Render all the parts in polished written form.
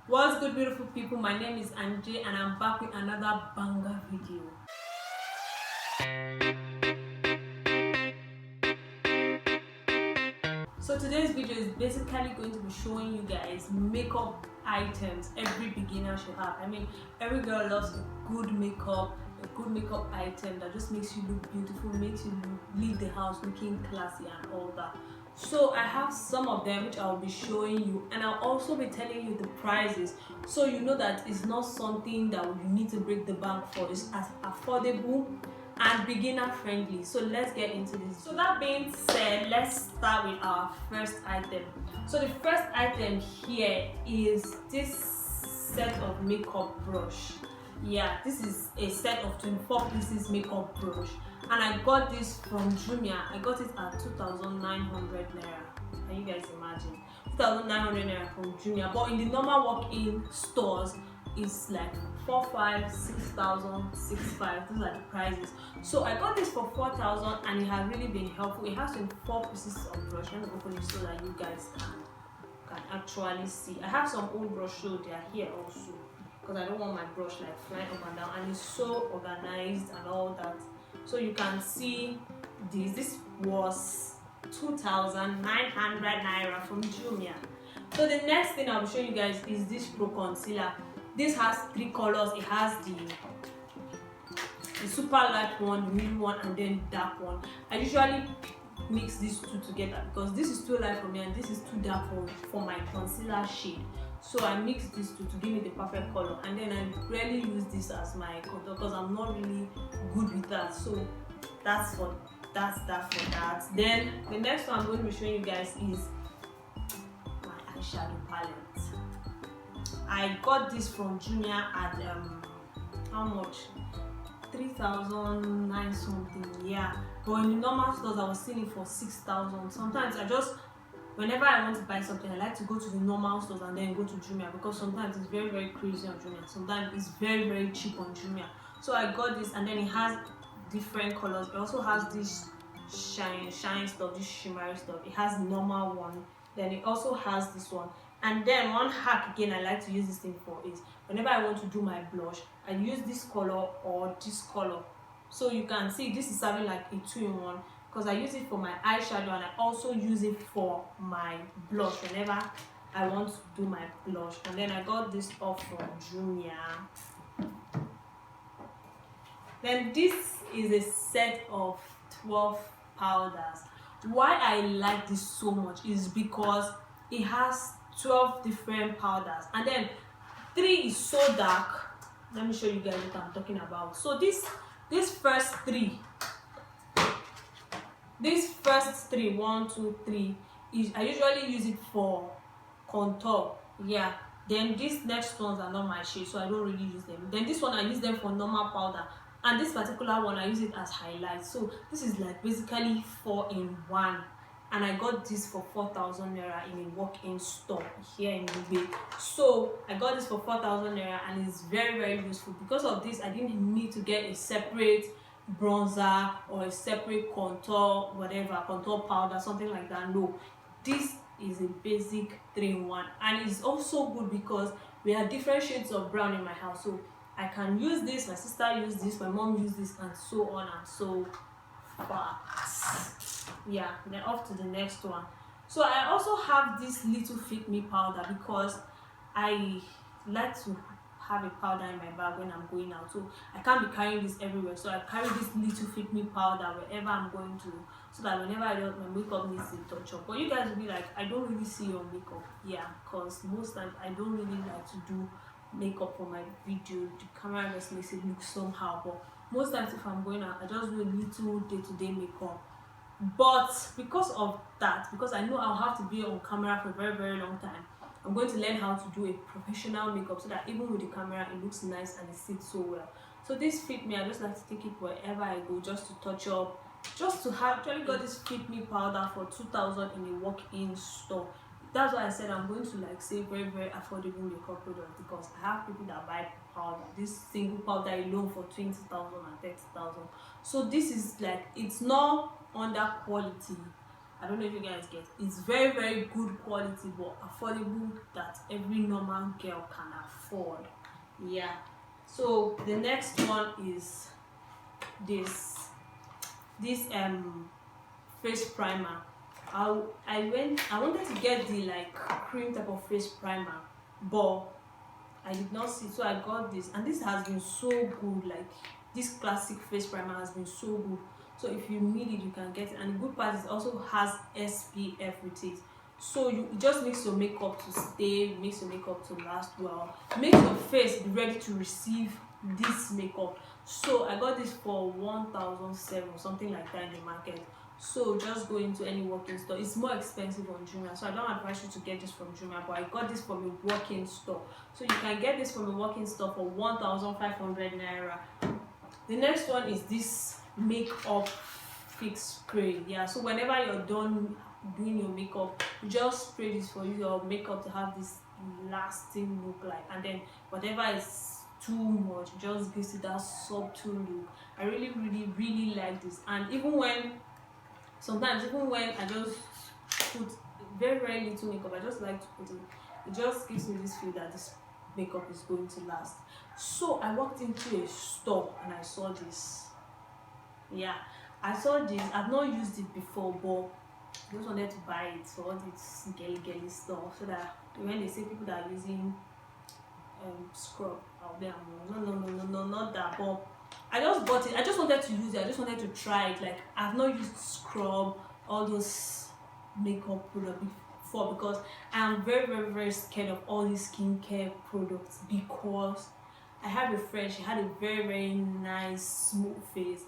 What's good, beautiful people? My name is Anjay and I'm back with another banger video. So today's video is basically going to be showing you guys makeup items every beginner should have. I mean, every girl loves a good makeup item that just makes you look beautiful, makes you leave the house looking classy and all that. So I have some of them which I'll be showing you, and I'll also be telling you the prices, so you know that it's not something that you need to break the bank for. It's as affordable and beginner friendly. So let's get into this. So that being said, let's start with our first item. So the first item here is this set of makeup brush. Yeah, this is a set of 24 pieces makeup brush, and I got this from Jumia. I got it at 2,900 naira. Can you guys imagine? 2,900 naira from Jumia, but in the normal walk-in stores it's like 4,500, 6,000, 6,500. Those are the prices. So I got this for 4,000 and it has really been helpful. It has 24 pieces of brush. Let me open it so that you guys can actually see. I have some old brush, so they are here also, because I don't want my brush like flying up and down, and it's so organized and all that. So you can see this was 2,900 naira from Jumia. So the next thing I'll be showing you guys is this pro concealer. This has 3 colors. It has the super light one, the medium one, and then dark one. I usually mix these two together because this is too light for me and this is too dark for my concealer shade. So I mix these two to give me the perfect color, and then I rarely use this as my contour because I'm not really good with that. So that's that for that. Then the next one I'm going to be showing you guys is my eyeshadow palette. I got this from Jumia at how much? 3,009 something, yeah. But in the normal stores I was seeing it for 6,000. Sometimes whenever I want to buy something, I like to go to the normal stores and then go to Jumia, because sometimes it's very, very crazy on Jumia. Sometimes it's very, very cheap on Jumia. So I got this, and then it has different colors. It also has this shine stuff, this shimmery stuff. It has the normal one. Then it also has this one. And then one hack again I like to use this thing for is whenever I want to do my blush, I use this color or this color. So you can see this is having like a 2-in-1, because I use it for my eyeshadow and I also use it for my blush whenever I want to do my blush. And then I got this off from Jumia. Then this is a set of 12 powders. Why I like this so much is because it has 12 different powders, and then 3 is so dark. Let me show you guys what I'm talking about. So this first three, 1, 2, 3 is, I usually use it for contour, yeah. Then these next ones are not my shade, so I don't really use them. Then this one I use them for normal powder, and this particular one I use it as highlight. So this is like basically 4-in-1, and I got this for 4,000 naira in a walk-in store here in Dubai. So I got this for 4,000 naira, and it's very, very useful. Because of this, I didn't need to get a separate bronzer or a separate contour, whatever, contour powder, something like that. No, this is a basic 3-in-1, and it's also good because we have different shades of brown in my house. So I can use this, my sister used this, my mom used this, and so on and so forth. Yeah, then off to the next one. So I also have this little Fit Me powder because I like to have a powder in my bag when I'm going out. So I can't be carrying this everywhere. So I carry this little Fit Me powder wherever I'm going to, so that whenever my makeup needs a touch up. But you guys will be like, I don't really see your makeup. Yeah, because most times I don't really like to do makeup for my video. The camera just makes it look somehow. But most times if I'm going out, I just do a little day-to-day makeup. But because of that, because I know I'll have to be on camera for a very, very long time, I'm going to learn how to do a professional makeup so that even with the camera it looks nice and it sits so well. So this Fit Me, I just like to take it wherever I go, just to touch up, just to have. Actually got this Fit Me powder for 2,000 in a walk-in store. That's why I said I'm going to like say very, very affordable makeup products, because I have people that buy powder, this single powder alone, for 20,000 and 30,000. So this is like, it's not under quality, I don't know if you guys get. It's very, very good quality, but affordable that every normal girl can afford. Yeah. So the next one is this face primer. I wanted to get the like cream type of face primer, but I did not see, so I got this, and this has been so good. Like this classic face primer has been so good. So if you need it, you can get it. And the good part is it also has SPF with it, so it just makes your makeup to stay, makes your makeup to last well, makes your face be ready to receive this makeup. So I got this for 1,007 or something like that in the market. So just go into any working store. It's more expensive on Jumia, so I don't advise you to get this from Jumia, but I got this from a working store. So you can get this from a working store for 1,500 naira. The next one is this makeup fix spray. Yeah, so whenever you're done doing your makeup, you just spray this for your makeup to have this lasting look, like, and then whatever is too much just gives it that subtle look. I really, really, really like this. And even when I just put very, very little makeup, I just like to put it, it just gives me this feel that this makeup is going to last. So I walked into a store and I saw this. Yeah, I saw this. I've not used it before, but I just wanted to buy it for all this girly stuff, so that when they say people that are using scrub, I'll be no, not that. But I just bought it. I just wanted to use it. I just wanted to try it. Like, I've not used scrub, all those makeup products before, because I'm very, very, very scared of all these skincare products, because I have a friend, she had a very, very nice smooth face,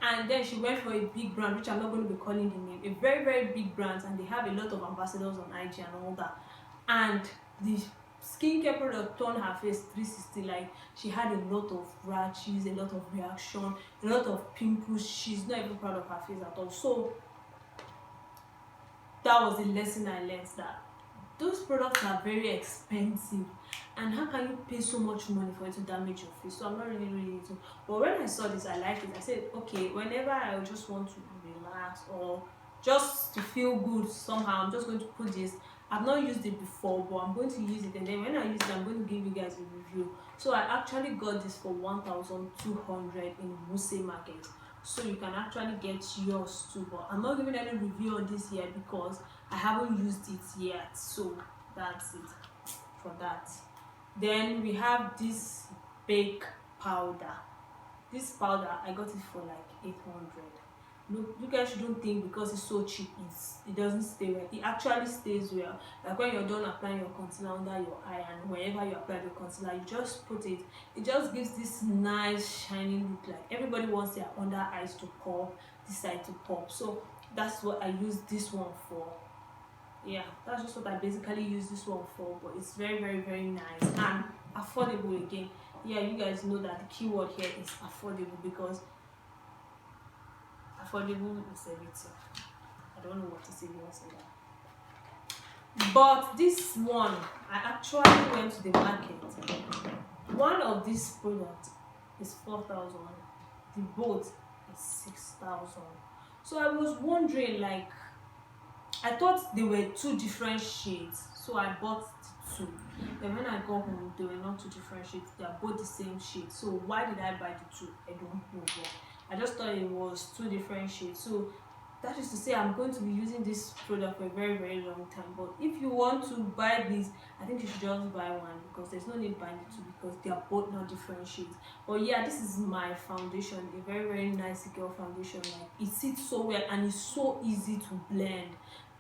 and then she went for a big brand, which I'm not going to be calling the name, a very, very big brand, and they have a lot of ambassadors on IG and all that, and the skincare product turned her face 360. Like, she had a lot of rashes, a lot of reaction, a lot of pimples. She's not even proud of her face at all. So that was the lesson I learned, that those products are very expensive, and how can you pay so much money for it to damage your face? So I'm not really into. But when I saw this, I liked it. I said, okay, whenever I just want to relax or just to feel good somehow, I'm just going to put this. I've not used it before, but I'm going to use it, and then when I use it, I'm going to give you guys a review. So I actually got this for 1,200 in Wuse Market. So you can actually get yours too, but I'm not giving any review on this yet because I haven't used it yet. So that's it for that. Then we have this bake powder. This powder, I got it for like 800. Look, you guys shouldn't think because it's so cheap it doesn't stay well. It actually stays well. Like when you're done applying your concealer under your eye, and wherever you apply the concealer, you just put it. It just gives this nice shiny look. Like everybody wants their under eyes to pop, this side to pop. So that's what I use this one for. Yeah, that's just what I basically use this one for. But it's very, very, very nice and affordable again. Yeah, you guys know that the keyword here is affordable, because affordable is everything. I don't know what to say once in that. But this one, I actually went to the market. One of these products is 4,000. The both is 6,000. So I was wondering, like, I thought they were two different shades, so I bought the two. Then when I got home, they were not two different shades. They are both the same shade. So why did I buy the two? I don't know. I just thought it was two different shades. So that is to say, I'm going to be using this product for a very, very long time. But if you want to buy this, I think you should just buy one, because there's no need buying the two, because they are both not different shades. But yeah, this is my foundation, a very, very nice girl foundation. Like, it sits so well and it's so easy to blend.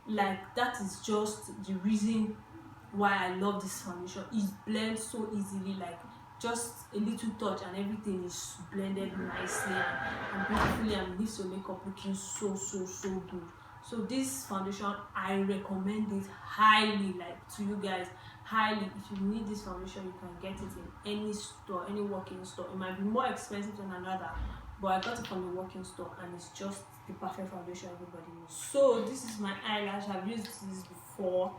Like, that is just the reason why I love this foundation. It blends so easily, like just a little touch and everything is blended nicely and beautifully, and leaves your makeup looking so good. So this foundation, I recommend it highly, like, to you guys, highly. If you need this foundation, you can get it in any store, any working store. It might be more expensive than another, but I got it from a working store, and it's just the perfect foundation everybody needs. So this is my eyelash. I've used this before.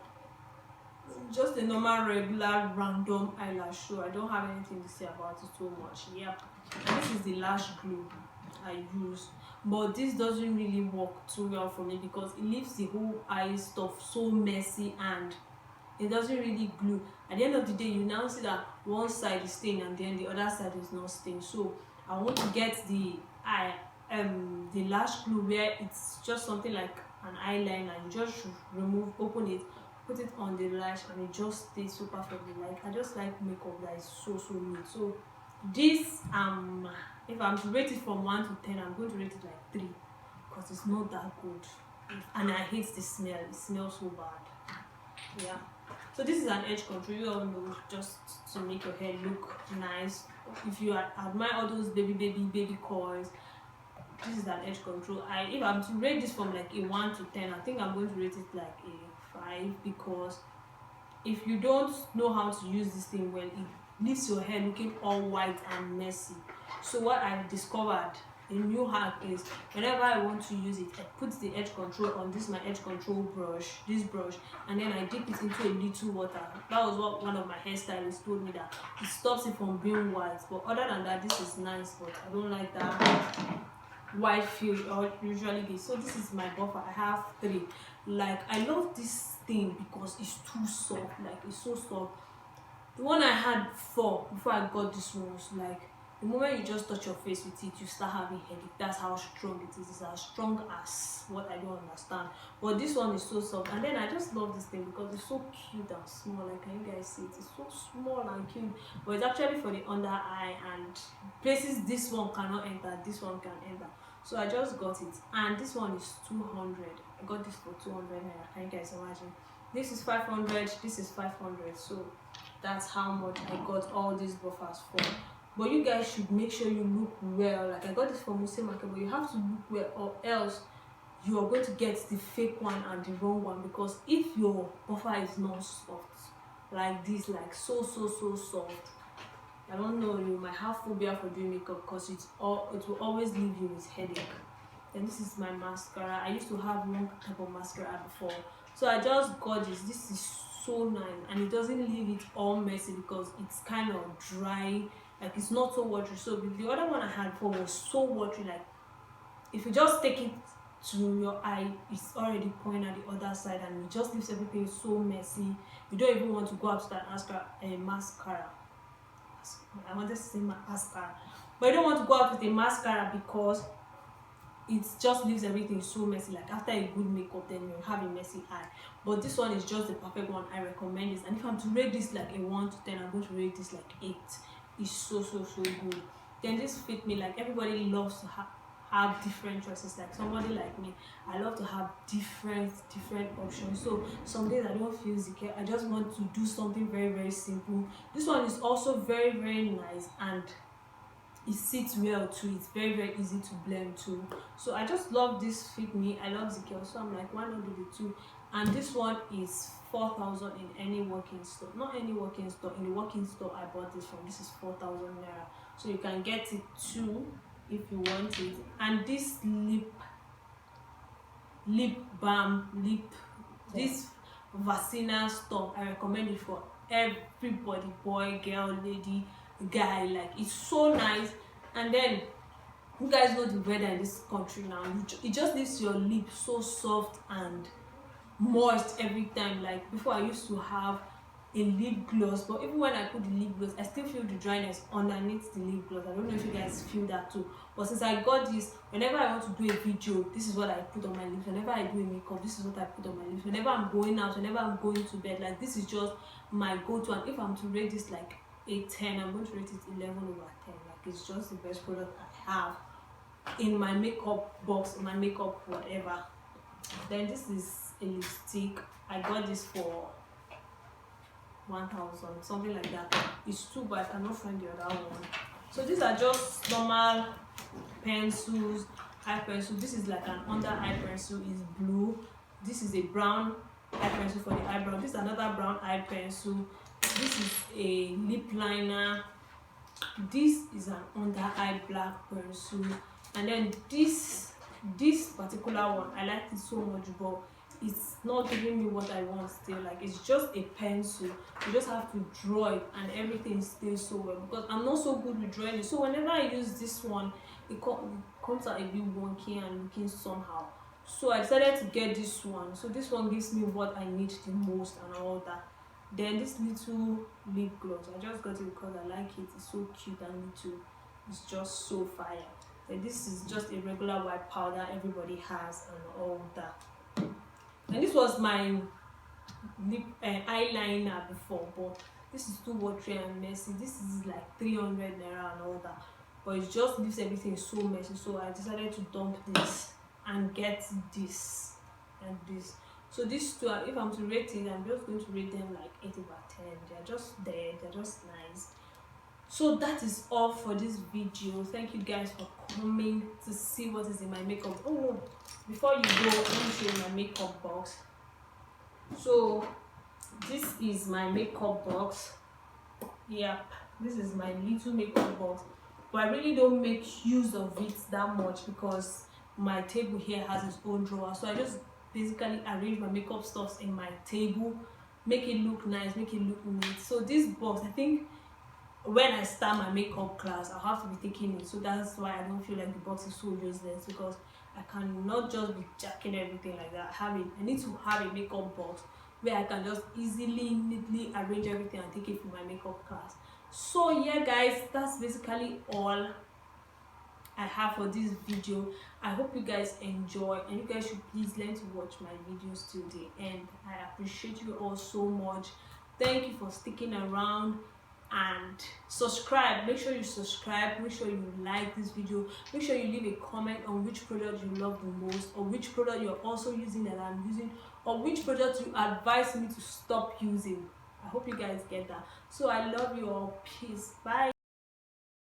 Just a normal, regular, random eyelash, so I don't have anything to say about it so much. Yep, this is the lash glue I use. but this doesn't really work too well for me because it leaves the whole eye stuff so messy and it doesn't really glue. At the end of the day, you now see that one side is stained and then the other side is not stained. So I want to get the lash glue where it's just something like an eyeliner. You just remove, open it, put it on the lash, and it just stays so perfectly. Like, I just like makeup that is so neat. So this if I'm to rate it from 1 to 10, I'm going to rate it like 3 because it's not that good, and I hate the smell. It smells so bad. Yeah. So this is an edge control. You all know, just to make your hair look nice. If you admire all those baby coils, this is an edge control. If I'm to rate this from like a 1 to 10, I think I'm going to rate it like a 5 because if you don't know how to use this thing well, it leaves your hair looking all white and messy. So what I've discovered, a new hack, is whenever I want to use it, I put the edge control on this my edge control brush, and then I dip it into a little water. That was what one of my hairstylists told me, that it stops it from being white. But other than that, this is nice, but I don't like that white feel or usually get. So this is my buffer. I have 3. Like, I love this thing because it's too soft. Like, it's so soft. The one I had before I got this one was like, the moment you just touch your face with it, you start having headache. That's how strong it is. It's as strong as what I don't understand. But this one is so soft. And then I just love this thing because it's so cute and small. Like, can you guys see it? It's so small and cute. But it's actually for the under eye, and places this one cannot enter, this one can enter. So I just got it. And this one is 200. I got this for 200 naira. Can you guys imagine? This is 500. This is 500. So that's how much I got all these buffers for. But you guys should make sure you look well. Like, I got this from Thier MAKEUP, but you have to look well, or else you are going to get the fake one and the wrong one. Because if your buffer is not soft like this, like so soft, I don't know, you might have phobia for doing makeup because it will always leave you with headache. And this is my mascara. I used to have one type of mascara before, so I just got this. This is so nice, and it doesn't leave it all messy because it's kind of dry. Like, it's not so watery. So the other one I had before was so watery. Like, if you just take it to your eye, it's already pointing at the other side, and it just leaves everything so messy. You don't even want to go after that mascara. I wanted to say mascara, but you don't want to go out with a mascara because it just leaves everything so messy. Like, after a good makeup, then you have a messy eye. But this one is just the perfect one. I recommend this. And if I'm to rate this like a 1 to 10, I'm going to rate this like 8. It's so good. Then this fit me. Like, everybody loves to have different choices. Like, somebody like me, I love to have different options. So some days I don't feel secure, I just want to do something very simple. This one is also very nice, and it sits well too. It's very easy to blend too. So I just love this fit me. I love Zikeo, so I'm like, why not do the 2? And this one is 4,000 in any working store. Not any working store, in the working store I bought this from. This is 4,000 naira. So you can get it too if you want it. And this lip balm, this Vaccina stuff, I recommend it for everybody, boy, girl, lady, guy. Like, it's so nice. And then you guys know the weather in this country now. It just leaves your lip so soft and moist every time. Like, before I used to have a lip gloss, but even when I put the lip gloss, I still feel the dryness underneath the lip gloss. I don't know if you guys feel that too. But since I got this, whenever I want to do a video, this is what I put on my lips. Whenever I do a makeup, this is what I put on my lips. Whenever I'm going out, whenever I'm going to bed, like, this is just my go-to. And if I'm to rate this like a 10, I'm going to rate it 11 over 10. Like, it's just the best product I have in my makeup box, in my makeup whatever. Then this is a lipstick. I got this for 1,000, something like that. It's too bad I cannot find the other one. So these are just normal pencils, eye pencil. This is like an under eye pencil, is blue. This is a brown eye pencil for the eyebrow. This is another brown eye pencil. This is a lip liner. This is an under eye black pencil. And then this particular one, I like it so much, but it's not giving me what I want still. Like, it's just a pencil, you just have to draw it and everything stays so well, because I'm not so good with drawing it. So whenever I use this one, it comes out a bit wonky and looking somehow. So I decided to get this one. So this one gives me what I need the most and all that. Then this little lip gloss, I just got it because I like it. It's so cute and little. It's just so fire. And this is just a regular white powder everybody has and all that. And this was my lip eyeliner before, but this is too watery and messy. This is like 300 naira and all that, but it just leaves everything so messy. So I decided to dump this and get this and this. So these two, if I'm to rate it, I'm just going to rate them like 8/10. They're just there, they're just nice. So that is all for this video. Thank you guys for coming to see what is in my makeup. Oh no, before you go, let me show you my makeup box. So this is my makeup box. Yep, this is my little makeup box, but I really don't make use of it that much because my table here has its own drawer. So I just basically arrange my makeup stuffs in my table, make it look nice, make it look neat. So this box, I think when I start my makeup class, I'll have to be taking it. So that's why I don't feel like the box is so useless, because I cannot just be jacking everything like that. I need to have a makeup box where I can just easily, neatly arrange everything and take it for my makeup class. So yeah guys, that's basically all I have for this video. I hope you guys enjoy, and you guys should please learn to watch my videos till the end. I appreciate you all so much. Thank you for sticking around, and subscribe. Make sure you subscribe, make sure you like this video, make sure you leave a comment on which product you love the most, or which product you're also using that I'm using, or which product you advise me to stop using. I hope you guys get that. So I love you all. Peace. Bye.